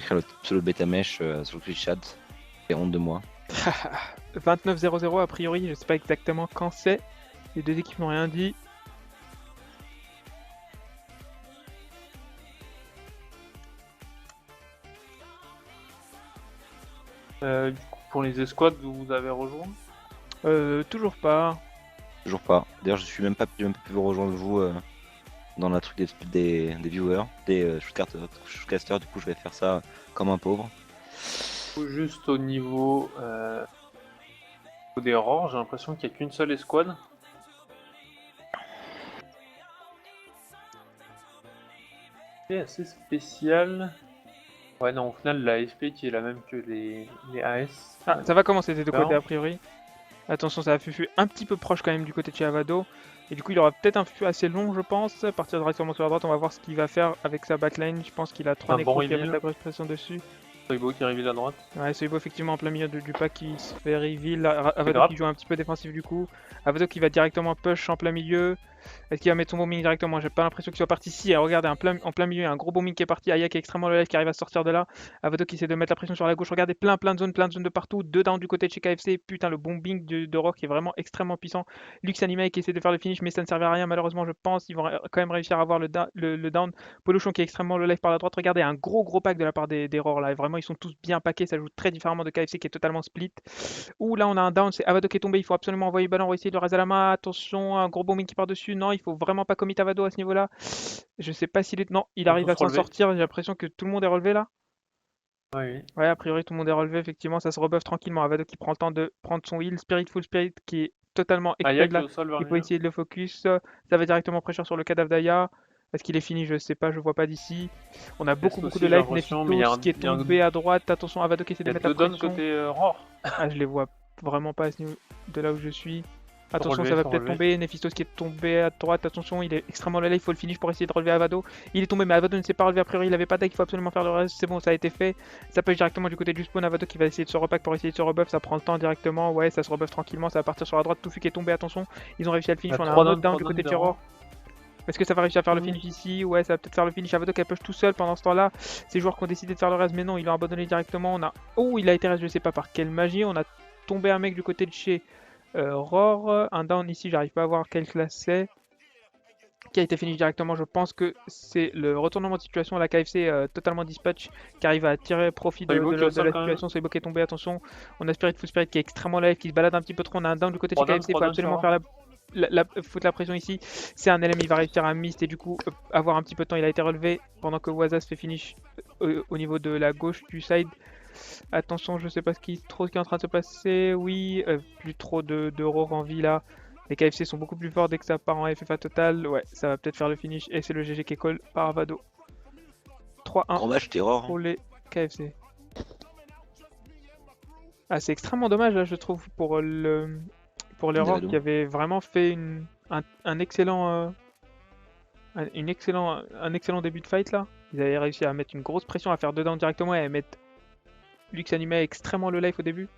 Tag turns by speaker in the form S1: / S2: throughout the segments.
S1: écrire le pseudo Betamesh sur le Twitch chat. J'ai honte de moi.
S2: 29-0-0 a priori, je sais pas exactement quand c'est. Les deux équipes n'ont rien dit.
S3: Du coup, pour les escouades, vous avez rejoint?
S2: Toujours pas.
S1: Toujours pas. D'ailleurs, je suis même pas pu vous rejoindre vous dans la truc des viewers, des shootcasters. Du coup, je vais faire ça comme un pauvre.
S3: Juste au niveau des rangs, j'ai l'impression qu'il n'y a qu'une seule escouade. C'est assez spécial. Ouais, non, au final, la FP qui est la même que les AS.
S2: Ah, ça va commencer des deux
S3: Alors
S2: côtés a priori. Attention, ça va fufu un petit peu proche quand même du côté de chez Avado. Et du coup, il aura peut-être un fufu assez long, je pense. À partir directement sur la droite, on va voir ce qu'il va faire avec sa backline. Je pense qu'il a 3
S3: Un bon
S2: nécros qui va
S3: reveal.
S2: mettre la pression dessus.
S3: Soibo qui arrive à droite.
S2: Ouais, Soibo effectivement en plein milieu du pack qui se fait reveal. Avado
S3: grave.
S2: qui joue un petit peu défensif du coup. Avado qui va directement push en plein milieu. Est-ce qu'il va mettre son bombing directement? J'ai pas l'impression qu'il soit parti. Si, regardez, en plein milieu, un gros bombing qui est parti. Aya qui est extrêmement low life qui arrive à sortir de là. Avado qui essaie de mettre la pression sur la gauche. Regardez, plein de zones de partout. 2 down du côté de chez KFC. Putain, le bombing de Rock est vraiment extrêmement puissant. Lux Anime qui essaie de faire le finish, mais ça ne servira à rien malheureusement, je pense. Ils vont quand même réussir à avoir le down. Polochon qui est extrêmement low life par la droite. Regardez, un gros pack de la part des Roar là. Vraiment, ils sont tous bien packés. Ça joue très différemment de KFC qui est totalement split. Ouh, là, on a un down. C'est Avado qui est tombé. Il faut absolument envoyer le ballon. On va essayer de le raser à la main. Attention, un gros bombing qui part dessus. Non, il faut vraiment pas commit Avado à ce niveau-là. Je sais pas s'il est. Non, il arrive à s'en sortir. J'ai l'impression que tout le monde est relevé là.
S3: Oui.
S2: Ouais, a priori, tout le monde est relevé. Effectivement, ça se rebuff tranquillement. Avado qui prend le temps de prendre son heal. Full Spirit qui est totalement
S3: Aya
S2: explode
S3: qui est
S2: là.
S3: au sol vers
S2: Il
S3: le
S2: faut
S3: milieu.
S2: essayer de le focus. Ça va directement pressure sur le cadavre d'Aya. Est-ce qu'il est fini? Je sais pas, je vois pas d'ici. On a beaucoup
S3: aussi,
S2: de
S3: j'ai
S2: life.
S3: l'impression, mais il y a
S2: Nefistos
S3: un-
S2: qui est
S3: il y a un-
S2: tombé à droite. Attention, Avado qui essaie
S3: Il y
S2: de
S3: a
S2: mettre la
S3: deux dons
S2: pression.
S3: côté Roar.
S2: Ah, je les vois vraiment pas à ce niveau de là où je suis. Attention,
S3: Relevé,
S2: ça va
S3: faut
S2: peut-être
S3: relever.
S2: tomber. Nefistos qui est tombé à droite. Attention, il est extrêmement low. Il faut le finish pour essayer de relever Avado. Il est tombé, mais Avado ne s'est pas relevé. A priori, il avait pas deck. Il faut absolument faire le reste. C'est bon, ça a été fait. Ça push directement du côté du spawn. Avado qui va essayer de se repack pour essayer de se rebuff. Ça prend le temps directement. Ouais, ça se rebuff tranquillement. Ça va partir sur la droite. Toufu qui est tombé. Attention, ils ont réussi à le finish. On a un autre down du côté de Terror. Est-ce que ça va réussir à faire le finish ici? Ouais, ça va peut-être faire le finish. Avado qui push tout seul pendant ce temps-là. Ces joueurs qui ont décidé de faire le reste, mais non, ils l'ont abandonné directement. On a. Oh, il a été reste, je sais pas par quelle magie. On a tombé un mec du côté de chez Roar. Un down ici, j'arrive pas à voir quelle classe c'est. Qui a été finish directement. Je pense que c'est le retournement de situation à la KFC totalement dispatch qui arrive à tirer profit de la situation. Soibo qui est tombé, attention. On a Full Spirit qui est extrêmement live, qui se balade un petit peu trop. On a un down du côté de chez KFC. Il faut absolument faire foutre la pression ici. C'est un LM, il va réussir à mist et du coup avoir un petit peu de temps. Il a été relevé pendant que Waza se fait finish au niveau de la gauche du side. Attention, je sais pas ce qui est en train de se passer. Oui, plus trop de Roar en vie là. Les KFC sont beaucoup plus forts dès que ça part en FFA total. Ouais, ça va peut-être faire le finish. Et c'est le GG qui est call par Avado. 3-1 pour les KFC. Ah, c'est extrêmement dommage là, je trouve, pour les Roar qui avaient vraiment fait un excellent début de fight là. Ils avaient réussi à mettre une grosse pression, à faire 2 downs directement et à mettre Lux Anime extrêmement low life au début.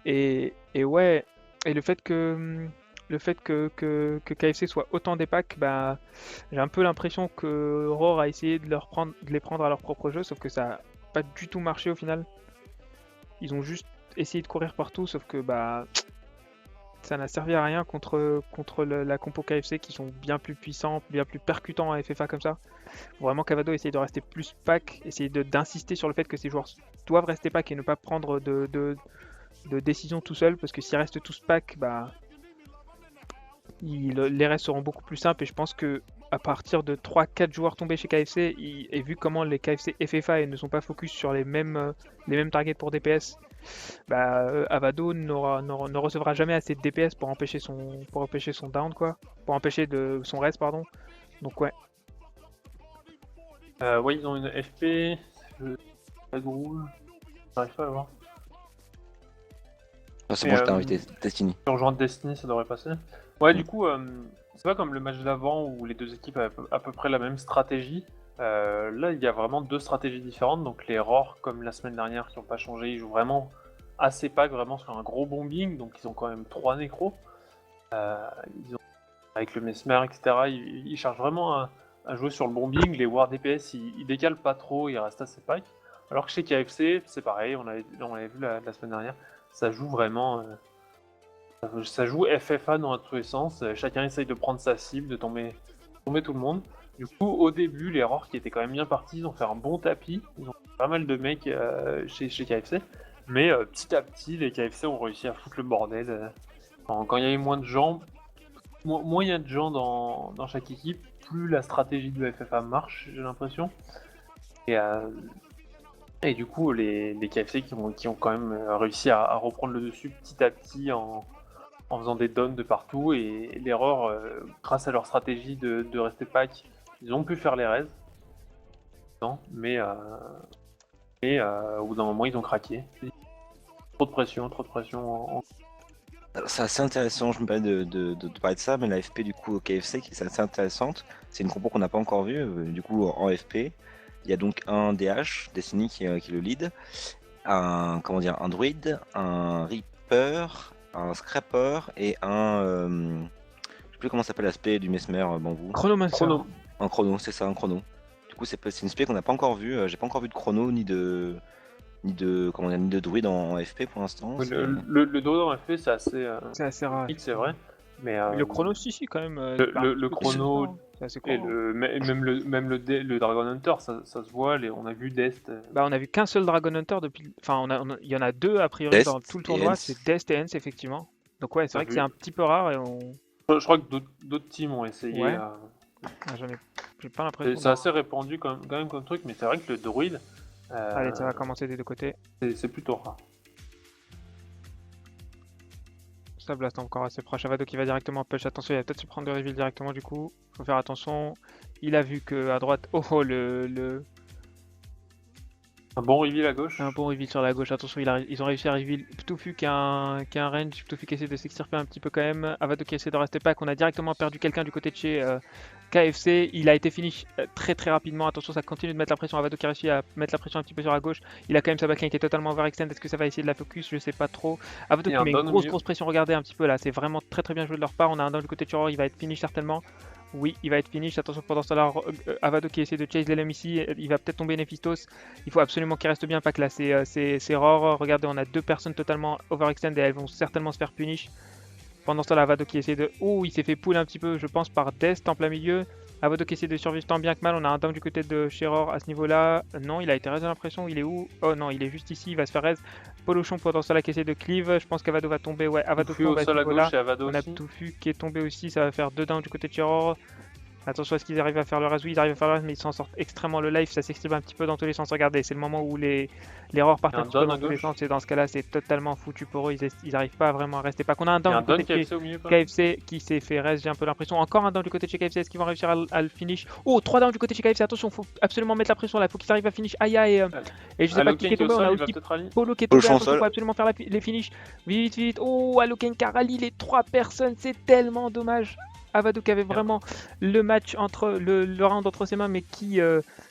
S2: Et ouais, et le fait que KFC soit autant des packs, bah, j'ai un peu l'impression que Roar a essayé de les prendre à leur propre jeu, sauf que ça n'a pas du tout marché au final. Ils ont juste essayé de courir partout, sauf que bah ça n'a servi à rien contre la compo KFC qui sont bien plus puissants, bien plus percutants à FFA comme ça. Faut vraiment qu'Avado essaye de rester plus pack, essayer d'insister sur le fait que ces joueurs doivent rester pack et ne pas prendre de décision tout seul, parce que s'ils restent tous pack, bah les restes seront beaucoup plus simples et je pense que à partir de 3-4 joueurs tombés chez KFC et vu comment les KFC FFA et ne sont pas focus sur les mêmes targets pour DPS, bah Avado ne recevra jamais assez de DPS pour empêcher son down quoi, pour empêcher son reste pardon. Donc ouais.
S3: Ouais, ils ont une FP, pas gros, j'arrive pas à le voir.
S1: Ah, c'est bon, je t'ai invité, Destiny.
S3: Rejoindre Destiny, ça devrait passer. Ouais, du coup, c'est pas comme le match d'avant où les deux équipes avaient à peu près la même stratégie. Là, il y a vraiment deux stratégies différentes. Donc les Roar, comme la semaine dernière, qui n'ont pas changé, ils jouent vraiment assez pack, vraiment sur un gros bombing. Donc ils ont quand même 3 nécros. Avec le Mesmer, etc. Ils chargent vraiment à jouer sur le bombing, les War DPS ils décalent pas trop, ils restent assez packs. Alors que chez KFC, c'est pareil, on l'avait vu la semaine dernière, ça joue vraiment. Ça joue FFA dans tous les sens, chacun essaye de prendre sa cible, de tomber tout le monde. Du coup, au début, les Roars qui étaient quand même bien partis, ils ont fait un bon tapis, ils ont fait pas mal de mecs chez KFC. Mais petit à petit, les KFC ont réussi à foutre le bordel. Quand il y avait moins de gens, moins il y a de gens dans chaque équipe, plus la stratégie de FFA marche, j'ai l'impression. Et du coup, les KFC qui ont quand même réussi à reprendre le dessus petit à petit en faisant des downs de partout. Et l'erreur, grâce à leur stratégie de rester pack, ils ont pu faire les raids. Mais au bout d'un moment, ils ont craqué. Trop de pression
S1: Alors, c'est assez intéressant, je me permets de parler de ça, mais la FP du coup au KFC qui est assez intéressante, c'est une compo qu'on n'a pas encore vue, du coup en FP, il y a donc un DH, Destiny qui le lead, un druide, un Reaper, un Scrapper et je sais plus comment s'appelle l'aspect du Mesmer bambou.
S2: Chronomancer.
S1: Un chrono, c'est ça, un chrono. Du coup c'est une spé qu'on n'a pas encore vue, j'ai pas encore vu de chrono ni de druide en FP pour l'instant.
S3: Le druide en FP c'est assez
S2: rare.
S3: C'est vrai. Mais
S2: le chrono, si, quand même.
S3: Le chrono,
S2: c'est assez
S3: et
S2: courant.
S3: même le Dragon Hunter, ça se voit, on a vu Dest.
S2: On a vu qu'un seul Dragon Hunter depuis. Enfin, il y en a deux a priori
S1: Dest
S2: dans tout le tournoi, c'est Dest et Hens, effectivement. Donc, ouais, c'est vrai que c'est un petit peu rare.
S3: Je crois que d'autres teams ont essayé.
S2: Ouais. J'ai pas l'impression.
S3: C'est assez répandu quand même comme truc, mais c'est vrai que le druide.
S2: Allez, ça va commencer des deux côtés.
S3: C'est plutôt rare.
S2: Ça blast encore assez proche. Avado qui va directement push. Attention, il va peut-être se prendre de reveal directement du coup. Faut faire attention. Il a vu que à droite.
S3: Un bon reveal à gauche.
S2: Un bon reveal sur la gauche. Attention, ils ont réussi à reveal Ptofu qui a un range. Ptofu qui essaie de s'extirper un petit peu quand même. Avado qui essaie de rester pack. On a directement perdu quelqu'un du côté de chez KFC. Il a été finish très rapidement. Attention, ça continue de mettre la pression. Avado qui a réussi à mettre la pression un petit peu sur la gauche. Il a quand même sa backline qui est totalement overextend. Est-ce que ça va essayer de la focus? Je sais pas trop. Avado qui met une grosse pression. Regardez un petit peu là. C'est vraiment très bien joué de leur part. On a un dans du côté de Churro. Il va être finish certainement. Oui, il va être finish. Attention, pendant ce temps-là, Avado qui essaie de chase l'LM ici. Il va peut-être tomber Nephistos. Il faut absolument qu'il reste bien pack là. C'est rare. Regardez, on a deux personnes totalement overextend et elles vont certainement se faire punish. Pendant ce temps-là, Avado qui essaie de. Oh, il s'est fait pull un petit peu, je pense, par Dest en plein milieu. Avado qui essaie de survivre tant bien que mal. On a un down du côté de Sheror à ce niveau-là. Non, il a été raise, j'ai l'impression. Il est où? Oh non, il est juste ici. Il va se faire raise. Polochon pendant ce temps-là qui essaie de cleave. Je pense qu'Avado va tomber. Ouais, Avado tombe à ce niveau-là. On a Ptofu qui est tombé aussi. Ça va faire 2 downs du côté de Sheror. Attention à ce qu'ils arrivent à faire le raise. Oui, ils arrivent à faire le raise, mais ils s'en sortent extrêmement le life. Ça s'exprime un petit peu dans tous les sens. Regardez, c'est le moment où les Roars partent un petit peu dans tous les sens. Et dans ce cas-là, c'est totalement foutu pour eux. Ils n'arrivent pas vraiment à rester. Pas qu'on a un down du côté de chez KFC qui s'est fait raise. J'ai un peu l'impression. Encore un down du côté de chez KFC. Est-ce qu'ils vont réussir à le finish? Oh, 3 downs du côté de chez KFC. Attention, il faut absolument mettre la pression là. Il faut qu'ils arrivent à finish. Aïe aïe. Et je sais pas qui est tombé. On a aussi Polo qui est tombé. Il faut absolument faire les finish. Vite. Oh, Alloken Karali, les 3 personnes. C'est tellement dommage. Avado qui avait vraiment le match entre le round entre ses mains, mais qui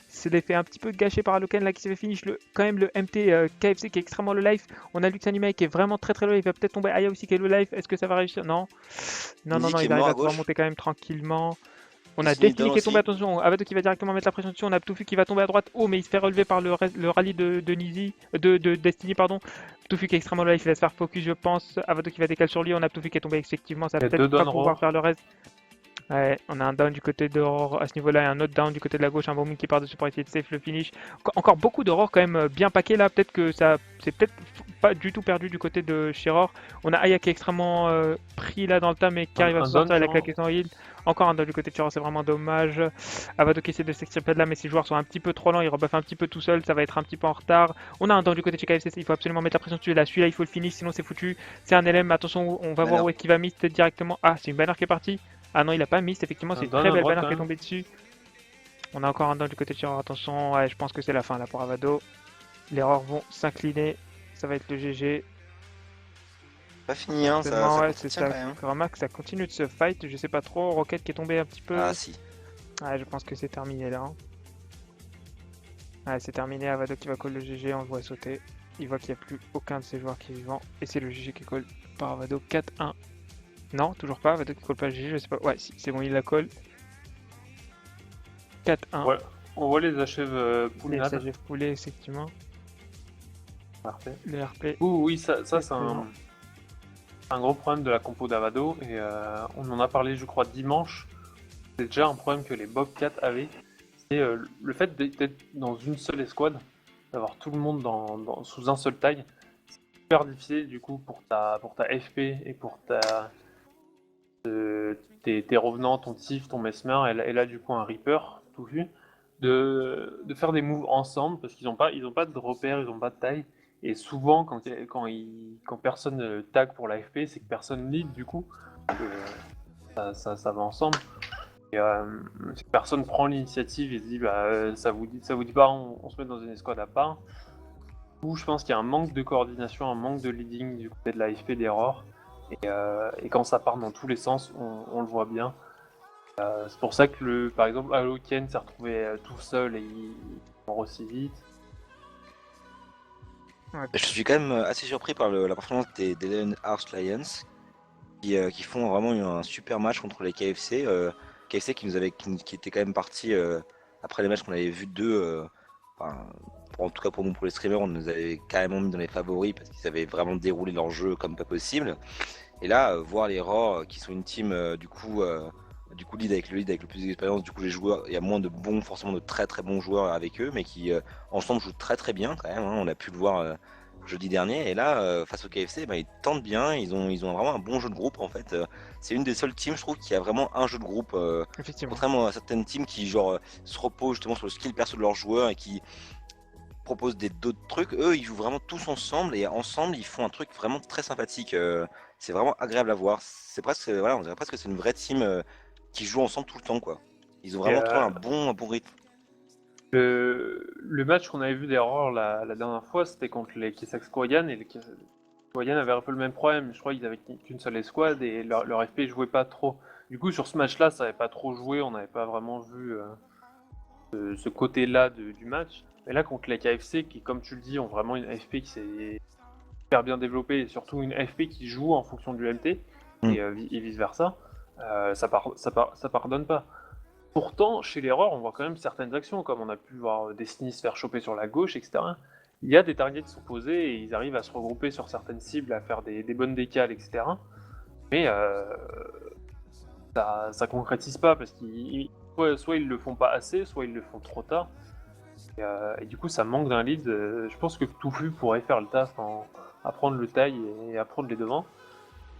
S2: se l'est fait un petit peu gâché par Alloken là qui s'est fait finish quand même le MT KFC qui est extrêmement le life. On a Luxanime qui est vraiment très low, il va peut-être tomber. Aya aussi qui est le life. Est-ce que ça va réussir? Non, il arrive à pouvoir monter quand même tranquillement. On a Destiny qui est tombé, attention, Avado qui va directement mettre la pression dessus, on a Ptofu qui va tomber à droite, oh mais il se fait relever par le rallye de Destiny, pardon. Ptofu qui est extrêmement life, il va se faire focus je pense, Avado qui va décaler sur lui, on a Ptofu qui est tombé effectivement, ça va peut-être pas pouvoir faire le reste. Ouais, on a un down du côté de Aurore à ce niveau-là et un autre down du côté de la gauche, un bombing qui part dessus pour essayer de safe le finish. Encore beaucoup d'Aurore quand même bien paqué là, peut-être que ça c'est peut-être pas du tout perdu du côté de Sheror. On a Aya qui est extrêmement pris là dans le tas mais qui arrive à se sortir avec la claqué sans heal. Encore un down du côté de Sheror, c'est vraiment dommage. Avado qui essaie de s'extirper de là mais ses joueurs sont un petit peu trop lents, ils rebuffent un petit peu tout seul, ça va être un petit peu en retard. On a un down du côté de chez KFC, il faut absolument mettre la pression dessus, là celui-là il faut le finish sinon c'est foutu. C'est un LM, attention on va voir où est-ce qu'il va miss directement. Ah c'est une banner qui est partie. Ah non, il a pas mist, effectivement, c'est une très belle banner qui est tombée dessus. On a encore un down du côté de Sheror, attention, ouais, je pense que c'est la fin là pour Avado. Les Roars vont s'incliner, ça va être le GG.
S1: Pas fini, hein,
S2: c'est ça. Remarque, ça continue de se fight, je sais pas trop. Rocket qui est tombé un petit peu.
S1: Ah si.
S2: Ouais, je pense que c'est terminé là. Hein. Ouais, c'est terminé, Avado qui va call le GG, on le voit sauter. Il voit qu'il n'y a plus aucun de ses joueurs qui est vivant. Et c'est le GG qui call par Avado 4-1. Non, toujours pas, Avado qui colle pas le GG, je sais pas. Ouais, si, c'est bon, il la colle. 4-1.
S3: Ouais, on voit les achèves
S2: Les
S3: Poulinade.
S2: SAGF Poulet, effectivement.
S3: Parfait.
S2: Les RP.
S3: Oui, ça c'est
S2: Excellent.
S3: un gros problème de la compo d'Avado, et on en a parlé, je crois, dimanche. C'est déjà un problème que les Bobcats avaient. C'est le fait d'être dans une seule escouade, d'avoir tout le monde sous un seul tag. C'est super difficile, du coup, pour ta FP et pour tes revenants, ton Tif, ton Mesmer, et là, du coup, un Reaper, tout vu, de faire des moves ensemble, parce qu'ils n'ont pas de repères, ils n'ont pas de taille. Et souvent, quand personne tag pour la FP, c'est que personne lead, du coup. Ça va ensemble. Et si personne prend l'initiative et se dit ça vous dit pas, on se met dans une escouade à part. Où je pense qu'il y a un manque de coordination, un manque de leading du côté de la FP d'Error. Et quand ça part dans tous les sens, on le voit bien. C'est pour ça que par exemple Aloken s'est retrouvé tout seul et il mort aussi vite.
S1: Je suis quand même assez surpris par la performance des Lionheart Lions qui font vraiment un super match contre les KFC. KFC qui était quand même parti après les matchs qu'on avait vus d'eux. En tout cas pour nous, pour les streamers, on nous avait carrément mis dans les favoris parce qu'ils avaient vraiment déroulé leur jeu comme pas possible. Et là, voir les Raw qui sont une team du coup lead avec le plus d'expérience, du coup les joueurs, il y a moins de forcément de très très bons joueurs avec eux, mais qui ensemble jouent très très bien quand même. On a pu le voir jeudi dernier, et là face au KFC, ils tentent bien, ils ont vraiment un bon jeu de groupe en fait. C'est une des seules teams je trouve qui a vraiment un jeu de groupe,
S2: Effectivement.
S1: contrairement à certaines teams qui se reposent justement sur le skill perso de leurs joueurs et qui proposent d'autres trucs. Eux ils jouent vraiment tous ensemble, et ensemble ils font un truc vraiment très sympathique. C'est vraiment agréable à voir. C'est presque, voilà, on dirait presque que c'est une vraie team qui joue ensemble tout le temps quoi. Ils ont vraiment trouvé un bon rythme.
S3: Le match qu'on avait vu d'Error la dernière fois, c'était contre les Kissax Koyan, et les Koyan avaient un peu le même problème. Je crois qu'ils avaient qu'une seule escouade et leur FP jouait pas trop. Du coup, sur ce match-là, ça n'avait pas trop joué, on n'avait pas vraiment vu ce côté-là du match. Mais là, contre les KFC, qui, comme tu le dis, ont vraiment une FP qui s'est super bien développée, et surtout une FP qui joue en fonction du MT, et vice-versa, ça pardonne pas. Pourtant, chez l'Error, on voit quand même certaines actions, comme on a pu voir Destiny se faire choper sur la gauche, etc. Il y a des targets qui sont posés et ils arrivent à se regrouper sur certaines cibles, à faire des bonnes décales, etc. Mais ça concrétise pas parce qu'ils soit ils le font pas assez, soit ils le font trop tard. Et du coup, ça manque d'un lead. Je pense que Touffu pourrait faire le taf à prendre le taille et à prendre les devants.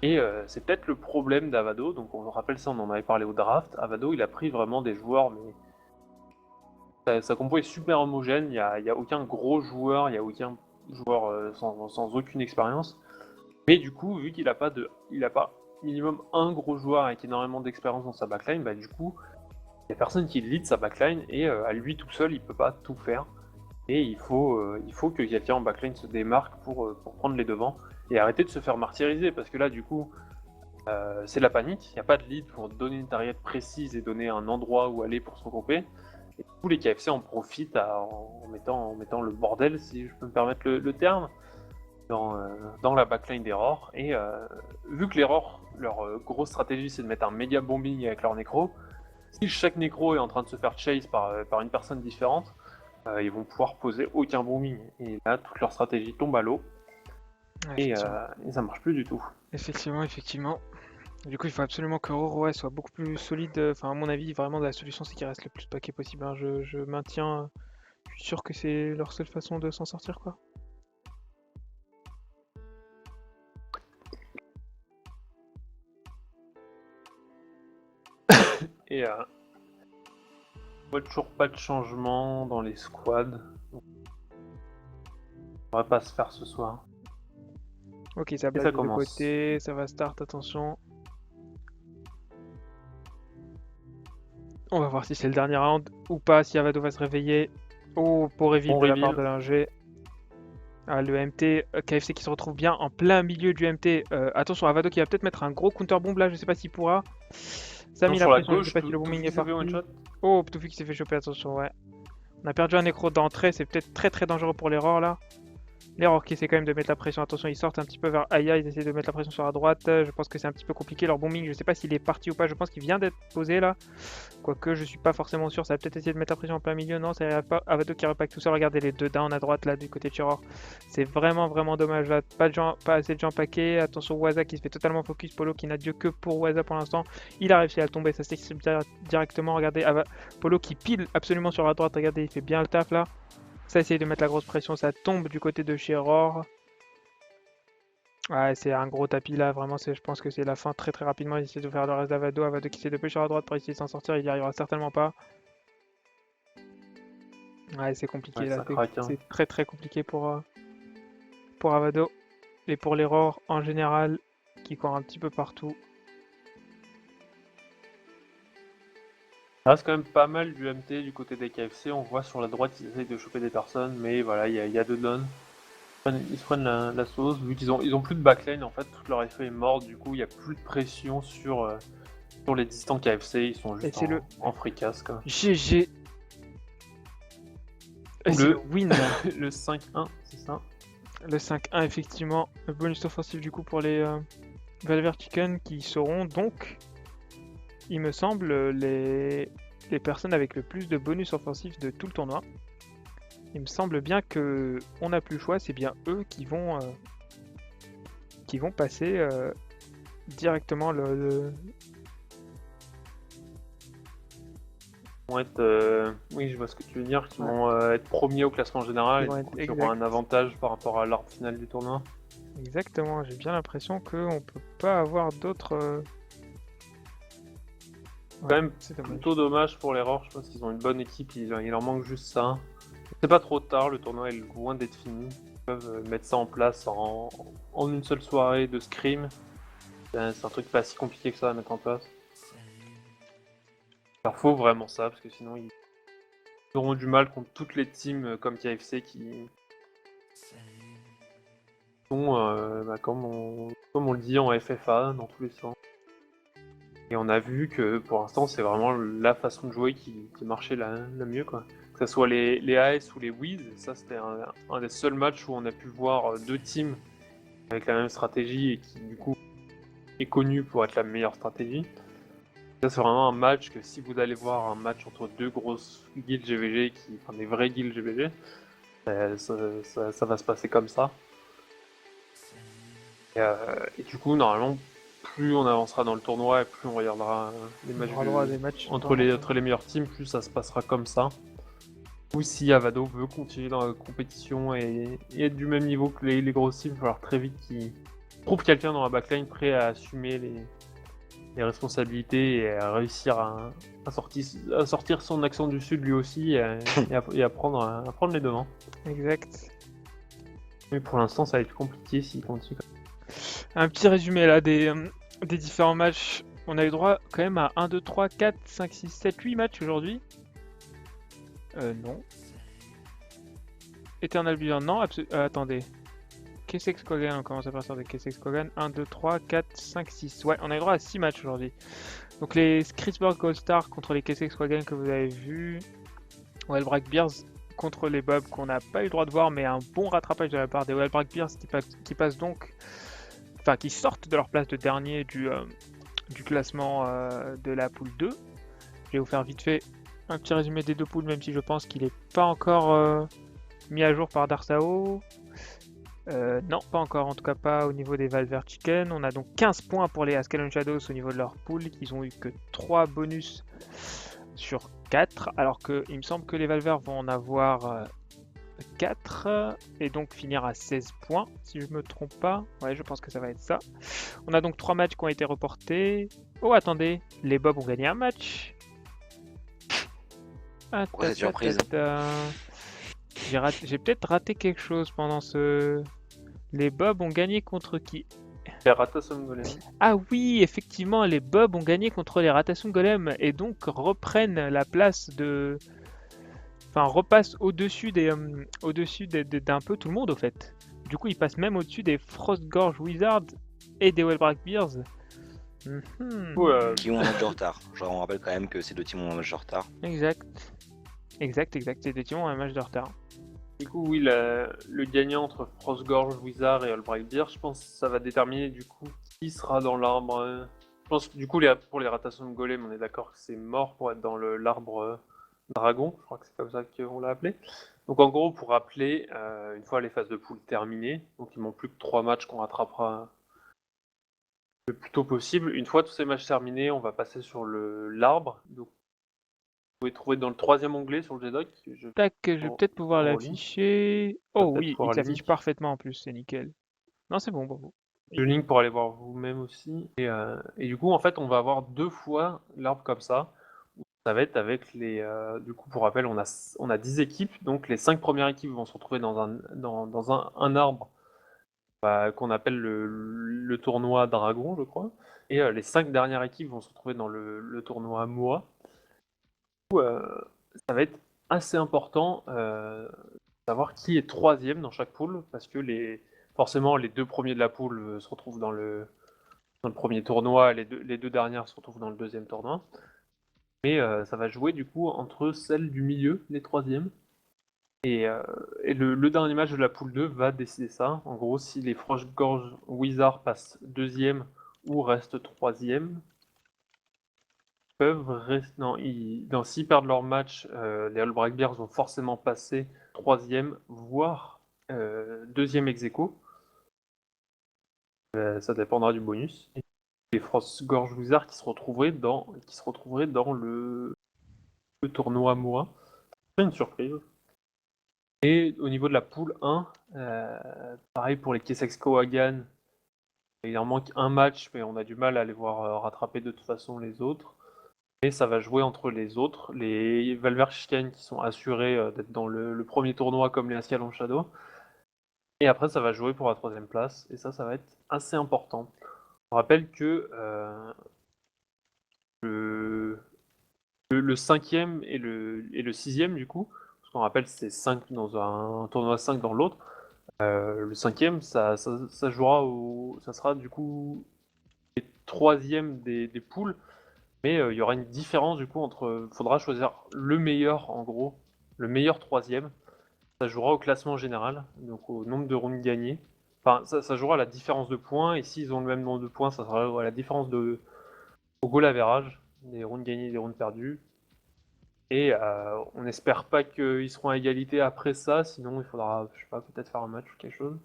S3: Et c'est peut-être le problème d'Avado, donc on rappelle ça, on en avait parlé au draft. Avado, il a pris vraiment des joueurs, mais sa compo est super homogène, il n'y a aucun gros joueur, il n'y a aucun joueur sans aucune expérience. Mais du coup, vu qu'il n'a pas minimum un gros joueur avec énormément d'expérience dans sa backline, du coup, il n'y a personne qui lead sa backline, et à lui tout seul, il peut pas tout faire. Et il faut que quelqu'un en backline se démarque pour prendre les devants et arrêter de se faire martyriser, parce que là du coup c'est la panique, il n'y a pas de lead pour donner une target précise et donner un endroit où aller pour se regrouper. Et tous les KFC en profitent en mettant le bordel, si je peux me permettre le terme, dans la backline d'Error. Et vu que l'Error, leur grosse stratégie c'est de mettre un méga bombing avec leur nécro, si chaque nécro est en train de se faire chase par une personne différente, ils vont pouvoir poser aucun booming. Et là, toute leur stratégie tombe à l'eau. Et ça marche plus du tout.
S2: Effectivement. Du coup, il faut absolument que Roro soit beaucoup plus solide. Enfin, à mon avis, vraiment, la solution, c'est qu'il reste le plus paquet possible. Hein. Je maintiens. Je suis sûr que c'est leur seule façon de s'en sortir, quoi.
S3: Et on voit toujours pas de changement dans les squads. On va pas se faire ce soir.
S2: Ok, ça blase de côté, ça va start, attention. On va voir si c'est le dernier round ou pas, si Avado va se réveiller. Oh, pour reveal de la part de l'ingé. Ah, le MT, KFC qui se retrouve bien en plein milieu du MT. Attention, Avado qui va peut-être mettre un gros counter bomb là, je sais pas s'il pourra. Ça a mis la pression, je sais pas si le booming est parti. Oh, Ptouffi qui s'est fait choper, attention, ouais. On a perdu un nécro d'entrée, c'est peut-être très très dangereux pour l'erreur là. Les Roar qui essaient quand même de mettre la pression. Attention, ils sortent un petit peu vers Aya, ils essaient de mettre la pression sur la droite. Je pense que c'est un petit peu compliqué. Leur bombing, je sais pas s'il est parti ou pas. Je pense qu'il vient d'être posé là. Quoique, je suis pas forcément sûr. Ça va peut-être essayer de mettre la pression en plein milieu. Non, ça n'arrive pas. Avado qui repack tout seul. Regardez les deux down à droite là du côté de Chiror. C'est vraiment dommage là. Pas assez de gens paquets. Attention, Waza qui se fait totalement focus. Polo qui n'a Dieu que pour Waza pour l'instant. Il a réussi à tomber. Ça s'exprime directement. Regardez, Polo qui pile absolument sur la droite. Regardez, il fait bien le taf là. Ça essaye de mettre la grosse pression, ça tombe du côté de Chiror. Ouais, c'est un gros tapis là, vraiment, je pense que c'est la fin très rapidement. Il essaie de faire le reste d'Avado, Avado qui essaie de pêcher sur la droite pour essayer de s'en sortir, il y arrivera certainement pas. Ouais, c'est compliqué
S3: Ouais,
S2: là,
S3: ça craque, hein.
S2: c'est très compliqué pour Avado. Et pour les Roar en général, qui courent un petit peu partout.
S3: Ça reste quand même pas mal du MT du côté des KFC. On voit sur la droite, ils essayent de choper des personnes, mais voilà, il y a deux downs. Ils se prennent la sauce, vu qu'ils ont plus de backline, en fait, toute leur effet est mort, du coup, il n'y a plus de pression sur les distants KFC, ils sont juste en fricasse, quoi.
S2: GG.
S3: Le
S2: win.
S3: Le 5-1, c'est ça.
S2: Le 5-1, effectivement. Le bonus offensif, du coup, pour les Valver Chicken, qui seront donc, il me semble, les personnes avec le plus de bonus offensifs de tout le tournoi. Il me semble bien que on n'a plus le choix, c'est bien eux qui vont passer directement le...
S3: Ils vont être, oui, je vois ce que tu veux dire, qui vont être premiers au classement général, et du coup, qui auront un avantage par rapport à l'ordre final du tournoi.
S2: Exactement, j'ai bien l'impression qu'on peut pas avoir d'autres...
S3: Quand même plutôt dommage pour les Roar, je pense qu'ils ont une bonne équipe, il leur manque juste ça. C'est pas trop tard, le tournoi est loin d'être fini. Ils peuvent mettre ça en place en une seule soirée de scrim. C'est un truc pas si compliqué que ça à mettre en place. Alors faut vraiment ça, parce que sinon ils auront du mal contre toutes les teams comme KFC qui sont, comme on le dit, en FFA dans tous les sens. Et on a vu que pour l'instant c'est vraiment la façon de jouer qui marchait la mieux, quoi. Que ce soit les AS ou les Wiz, ça c'était un des seuls matchs où on a pu voir deux teams avec la même stratégie et qui du coup est connu pour être la meilleure stratégie. Ça c'est vraiment un match que si vous allez voir un match entre deux grosses guilds GVG, enfin des vrais guilds GVG, ça va se passer comme ça. Et du coup normalement plus on avancera dans le tournoi et plus on regardera les matchs entre les meilleures teams, plus ça se passera comme ça. Ou si Avado veut continuer dans la compétition et être du même niveau que les grosses teams, il va falloir très vite qu'il trouve quelqu'un dans la backline prêt à assumer les responsabilités et à réussir à sortir son accent du sud lui aussi et à prendre les devants.
S2: Exact.
S3: Mais pour l'instant ça va être compliqué s'il continue.
S2: Un petit résumé là des différents matchs. On a eu droit quand même à 1, 2, 3, 4, 5, 6, 7, 8 matchs aujourd'hui. Non. Eternal Beyond, non, attendez. Kessex Kogan, on commence à partir de Kessex Kogan. 1, 2, 3, 4, 5, 6. Ouais, on a eu droit à 6 matchs aujourd'hui. Donc les Chrisburg Gold Star contre les Kessex Kogan que vous avez vu. Wellbrack Bears contre les Bobs qu'on n'a pas eu le droit de voir, mais un bon rattrapage de la part des Wellbrack Bears qui passent donc. Enfin, qui sortent de leur place de dernier du classement de la poule 2. Je vais vous faire vite fait un petit résumé des deux poules, même si je pense qu'il n'est pas encore mis à jour par Darsao. Non, pas encore, en tout cas pas au niveau des Valver Chicken. On a donc 15 points pour les Ascalon Shadows au niveau de leur poule, qu'ils ont eu que 3 bonus sur 4, alors qu'il me semble que les Valver vont en avoir 4 et donc finir à 16 points, si je me trompe pas. Ouais, je pense que ça va être ça. On a donc 3 matchs qui ont été reportés. Oh, attendez, les Bobs ont gagné un match.
S1: Surprise.
S2: J'ai peut-être raté quelque chose pendant ce... Les Bobs ont gagné contre qui?
S3: Les Ratasum Golem.
S2: Ah oui, effectivement, les Bobs ont gagné contre les Ratasum Golem et donc reprennent la place de... Enfin, repassent au-dessus d'un peu tout le monde, au fait. Du coup, ils passent même au-dessus des Frostgorge Wizards et des Wellbrack Bears.
S1: Qui ont un match de retard. Genre, on rappelle quand même que ces deux teams ont un match de retard.
S2: Exact. Ces deux teams ont un match de retard.
S3: Du coup, oui, le gagnant entre Frostgorge, Wizard et Allbright Beer, je pense que ça va déterminer du coup qui sera dans l'arbre. Je pense que du coup, pour les Ratassons de Golem, on est d'accord que c'est mort pour être dans l'arbre dragon, je crois que c'est comme ça qu'on l'a appelé. Donc en gros, pour rappeler, une fois les phases de poule terminées, donc il manque plus que 3 matchs qu'on rattrapera le plus tôt possible. Une fois tous ces matchs terminés, on va passer sur l'arbre. Donc vous pouvez trouver dans le 3e onglet sur le G-Doc.
S2: Tac, je vais peut-être pouvoir
S3: relis.
S2: l'afficher.
S3: va
S2: Oh
S3: peut-être
S2: oui, il
S3: pouvoir
S2: s'affiche
S3: lire.
S2: parfaitement en plus, c'est nickel. Non, c'est bon, bravo.
S3: Je ligne pour aller voir vous-même aussi. Et du coup, en fait, on va avoir 2 fois l'arbre comme ça. Ça va être avec les. Du coup, pour rappel, on a 10 équipes. Donc, les 5 premières équipes vont se retrouver dans un arbre qu'on appelle le tournoi Dragon, je crois. Et les 5 dernières équipes vont se retrouver dans le tournoi Moa. Du coup, ça va être assez important de savoir qui est 3e dans chaque poule. Parce que forcément, les 2 premiers de la poule se retrouvent dans le premier tournoi, les deux dernières se retrouvent dans le 2e tournoi. Mais ça va jouer du coup entre celles du milieu, les 3e. Et le dernier match de la poule 2 va décider ça. En gros, si les Frostgorge Wizards passent 2e ou restent 3e, peuvent rester. Non, s'ils perdent leur match, les Allbright Bears vont forcément passer 3e, voire 2e ex aequo. Ça dépendra du bonus. Et les Frostgorge Wizards qui se retrouveraient dans le tournoi Moa. C'est une surprise. Et au niveau de la poule 1, pareil pour les Kessex Kohagan, il en manque un match, mais on a du mal à les voir rattraper de toute façon les autres. Et ça va jouer entre les autres, les Valverchiken qui sont assurés d'être dans le premier tournoi comme les Ascalon Shadow. Et après, ça va jouer pour la 3e place, et ça va être assez important. On rappelle que le 5e et le 6e, du coup, parce qu'on rappelle c'est 5 dans un tournoi, 5 dans l'autre. Le 5e, ça jouera ça sera du coup les 3e des poules, mais il y aura une différence du coup entre. Faudra choisir le meilleur en gros, le meilleur 3e. Ça jouera au classement général, donc au nombre de rounds gagnés. Enfin, ça jouera à la différence de points, et s'ils ont le même nombre de points, ça sera à la différence au goal average, des rounds gagnés et des rounds perdus. Et on n'espère pas qu'ils seront à égalité après ça, sinon il faudra, je sais pas, peut-être faire un match ou quelque chose.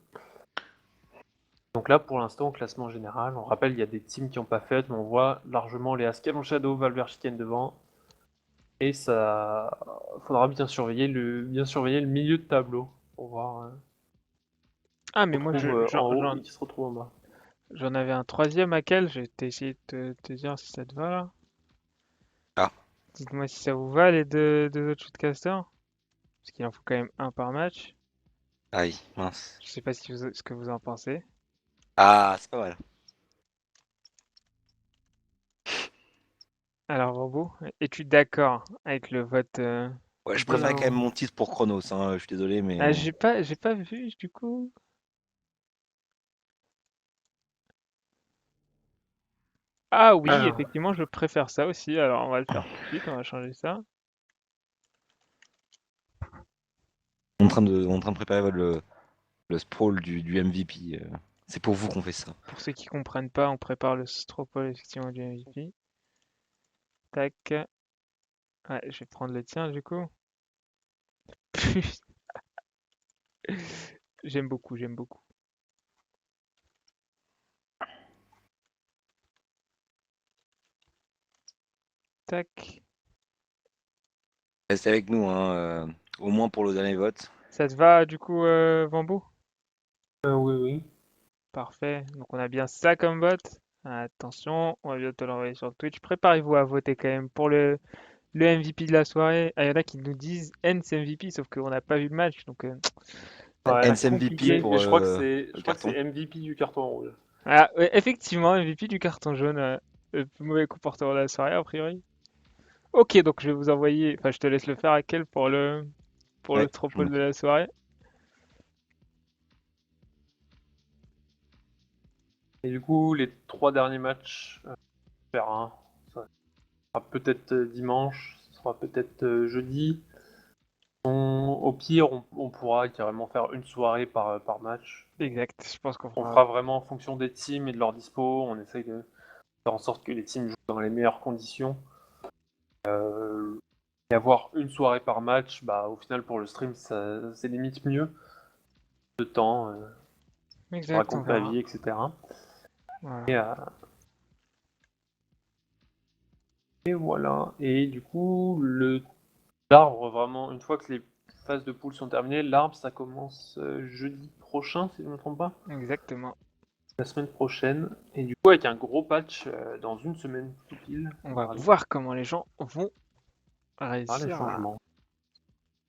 S3: Donc là, pour l'instant, au classement général, on rappelle, il y a des teams qui n'ont pas fait, mais on voit largement les Ascalon Shadow, Valverchiken devant. Et ça, faudra bien surveiller le milieu de tableau pour voir
S2: Ah,
S3: qui
S2: mais
S3: se
S2: moi,
S3: retrouve en haut et qui se retrouve en bas.
S2: j'en avais un 3e à quel? Je vais essayer de te dire si ça te va là.
S1: Ah,
S2: Dites-moi si ça vous va les deux autres shootcasters. Parce qu'il en faut quand même un par match.
S1: aïe, mince.
S2: Je sais pas ce que vous en pensez.
S1: Ah, c'est pas mal.
S2: Alors, Robo, es-tu d'accord avec le vote
S1: Ouais, je
S2: des...
S1: préfère quand même mon titre pour Chronos, hein, je suis désolé,
S2: Ah,
S1: mais...
S2: j'ai pas vu du coup. Ah oui,
S3: Alors,
S2: effectivement, je préfère ça aussi. Alors, on va le faire tout de suite, on va changer ça.
S1: On est en train de préparer le sprawl du MVP. C'est pour vous qu'on fait ça.
S2: Pour ceux qui comprennent pas, on prépare le Stropole effectivement du MVP. Tac. Ouais, je vais prendre le tien du coup. J'aime beaucoup, j'aime beaucoup. Tac.
S1: Restez avec nous, hein, au moins pour le dernier vote.
S2: Ça te va du coup, Vambo?
S3: oui, oui.
S2: Parfait. Donc on a bien ça comme vote. Attention, on va bientôt l'envoyer sur Twitch. Préparez-vous à voter quand même pour le MVP de la soirée. Ah, il y en a qui nous disent Hens MVP, sauf qu'on n'a pas vu le match. Donc
S3: Ouais.
S1: Hence MVP
S2: compliqué.
S1: pour
S3: Mais je crois que c'est,
S1: le carton.
S3: MVP du carton rouge.
S2: Ah, ouais, effectivement, MVP du carton jaune. Le plus mauvais comportement de la soirée, a priori. Ok, donc je vais vous envoyer. Enfin, je te laisse le faire à quel pour le
S1: Ouais, je m'en
S2: stropole de
S1: occupe.
S2: la soirée.
S3: Et du coup, les 3 derniers matchs, faire un. Ça sera peut-être dimanche, ça sera peut-être jeudi. Au pire, on pourra carrément faire une soirée par match.
S2: Exact, je pense qu'on
S3: On
S2: fera.
S3: fera vraiment en fonction des teams et de leur dispo. On essaye de faire en sorte que les teams jouent dans les meilleures conditions. Et avoir une soirée par match, bah, au final, pour le stream, c'est limite mieux. De temps, on
S2: Exact, on
S3: raconte ta
S2: verra.
S3: vie, etc.
S2: Voilà.
S3: Et voilà. Et du coup, l'arbre, vraiment, une fois que les phases de poule sont terminées, l'arbre, ça commence jeudi prochain, si je ne me trompe pas.
S2: Exactement.
S3: La semaine prochaine. Et du coup, avec un gros patch dans une semaine tout pile.
S2: On va
S3: mardi,
S2: voir comment les gens vont
S3: par les
S2: réussir
S3: changements.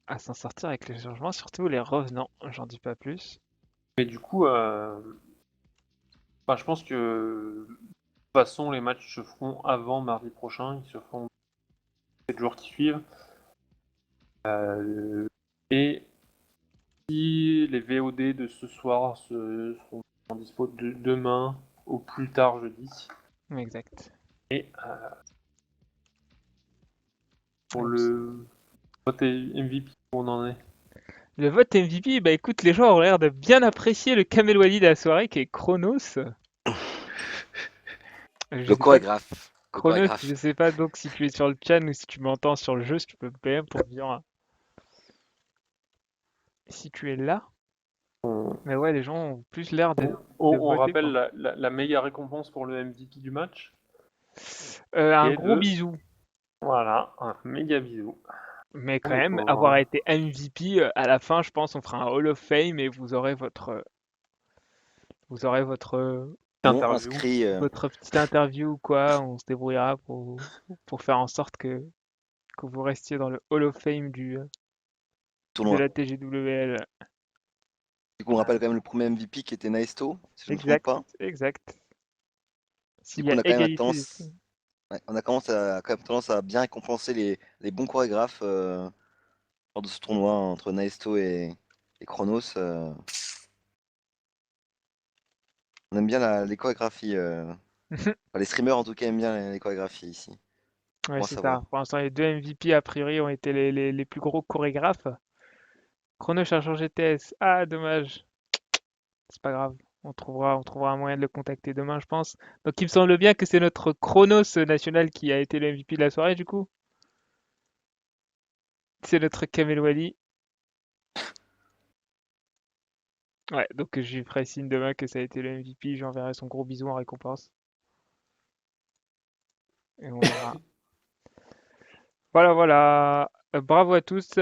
S2: à s'en sortir avec les changements, surtout les revenants. J'en dis pas plus.
S3: Mais du coup, je pense que de toute façon, les matchs se feront avant mardi prochain. Ils se feront 7 jours qui suivent. Et si les VOD de ce soir seront en dispo demain au plus tard jeudi.
S2: Exact.
S3: Et pour le vote MVP, où on en est.
S2: Le vote MVP, bah écoute, les gens ont l'air de bien apprécier le Kamel Wally de la soirée qui est Chronos. Je
S1: Le
S2: sais pas,
S1: chorégraphe. Le
S2: Chronos,
S1: chorégraphe.
S2: je sais pas donc si tu es sur le chat ou si tu m'entends sur le jeu, si tu peux PM pour dire si tu es là.
S3: On,
S2: Mais ouais, les gens ont plus l'air de
S3: on
S2: voter
S3: rappelle
S2: pour.
S3: la méga récompense pour le MVP du match.
S2: Un
S3: Qui est
S2: gros
S3: de,
S2: bisou.
S3: voilà, un méga bisou.
S2: Mais quand
S3: Les
S2: même,
S3: pauvres,
S2: avoir
S3: hein.
S2: été MVP, à la fin, je pense, on fera un Hall of Fame et
S3: Interview.
S1: Inscrit
S2: votre petite interview ou quoi. On se débrouillera pour faire en sorte que vous restiez dans le Hall of Fame de
S1: tournoi.
S2: la TGWL.
S1: Du coup, on rappelle quand même le premier MVP qui était Naisto, si je ne me trompe
S2: Exact,
S1: pas.
S2: exact.
S1: Du
S2: S'il y
S1: coup,
S2: a
S1: on a quand même
S2: égalité des
S1: tendance,
S2: teams.
S1: ouais, on a quand même tendance à bien récompenser les bons chorégraphes lors de ce tournoi entre Naisto et Chronos. On aime bien les chorégraphies. Enfin, les streamers, en tout cas, aiment bien les chorégraphies ici.
S2: Ouais,
S1: Bon à
S2: c'est ça.
S1: savoir.
S2: Pour l'instant, les deux MVP, a priori, ont été les plus gros chorégraphes. Chronos a changé de TS. Ah, dommage. C'est pas grave. On trouvera un moyen de le contacter demain, je pense. Donc, il me semble bien que c'est notre Chronos national qui a été le MVP de la soirée, du coup. C'est notre Kamel Wally. Ouais, donc je lui ferai signe demain que ça a été le MVP. J'enverrai son gros bisou en récompense. Et on verra. Voilà, voilà. Bravo à tous.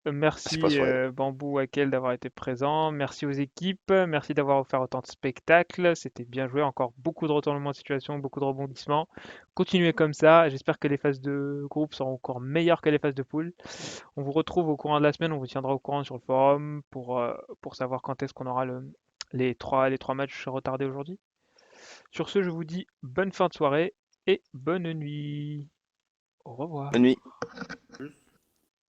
S1: Merci pour la
S2: Merci
S1: soirée.
S2: Bambou, Akel d'avoir été présent. Merci aux équipes. Merci d'avoir offert autant de spectacles. C'était bien joué. Encore beaucoup de retournements de situation, beaucoup de rebondissements. Continuez comme ça. J'espère que les phases de groupe seront encore meilleures que les phases de poule. On vous retrouve au courant de la semaine. On vous tiendra au courant sur le forum pour savoir quand est-ce qu'on aura les trois matchs retardés aujourd'hui. Sur ce, je vous dis bonne fin de soirée et bonne nuit. Au revoir.
S1: Bonne nuit.